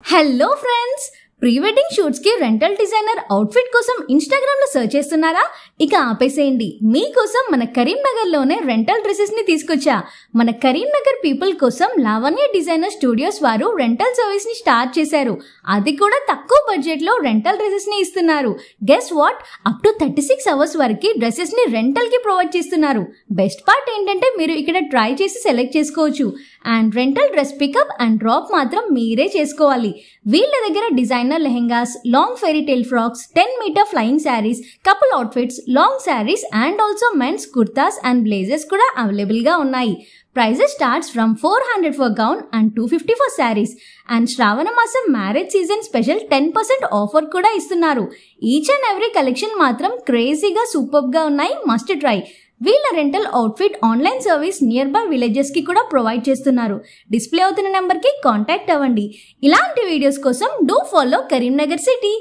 Hello friends, pre wedding shoots కి rental designer outfit కోసం Instagram లో సర్చ్ చేస్తున్నారా? ఇక ఆపేసేయండి. మీకోసం మన కరీంనగర్ లోనే రెంటల్ డ్రెస్సెస్ ని తీసుకొచ్చా. మన కరీంనగర్ పీపుల్ కోసం లావణ్య డిజైనర్ స్టూడియోస్ వారు రెంటల్ సర్వీస్ ని స్టార్ట్ చేశారు. అది కూడా తక్కువ బడ్జెట్ లో రెంటల్ డ్రెస్సెస్ ని ఇస్తున్నారు. Guess what, up to 36 hours వరకు డ్రెస్సెస్ ని రెంటల్ కి ప్రొవైడ్ చేస్తున్నారు. బెస్ట్ పార్ట్ ఏంటంటే మీరు ఇక్కడ ట్రై చేసి సెలెక్ట్ చేసుకోవచ్చు. And rental dress pickup and drop మాత్రం మీరే చేసుకోవాలి. వీళ్ళ దగ్గర designer lehengas, long fairy tale frocks, 10 metre flying saris, couple outfits, long saris and also men's kurtas and blazers కూడా అవైలబుల్ గా ఉన్నాయి. Prices starts from 400 for gown and 250 for saris. And శ్రావణ మాసం మ్యారేజ్ సీజన్ స్పెషల్ 10% ఆఫర్ కూడా ఇస్తున్నారు. ఈచ్ అండ్ ఎవ్రీ కలెక్షన్ మాత్రం క్రేజీగా super గా ఉన్నాయి. Must try. వీళ్ళ rental outfit online service nearby villages కి కూడా ప్రొవైడ్ చేస్తున్నారు. డిస్ప్లే అవుతున్న నెంబర్ కి కాంటాక్ట్ అవ్వండి. ఇలాంటి వీడియోస్ కోసం డూ ఫాలో కరీంనగర్ సిటీ.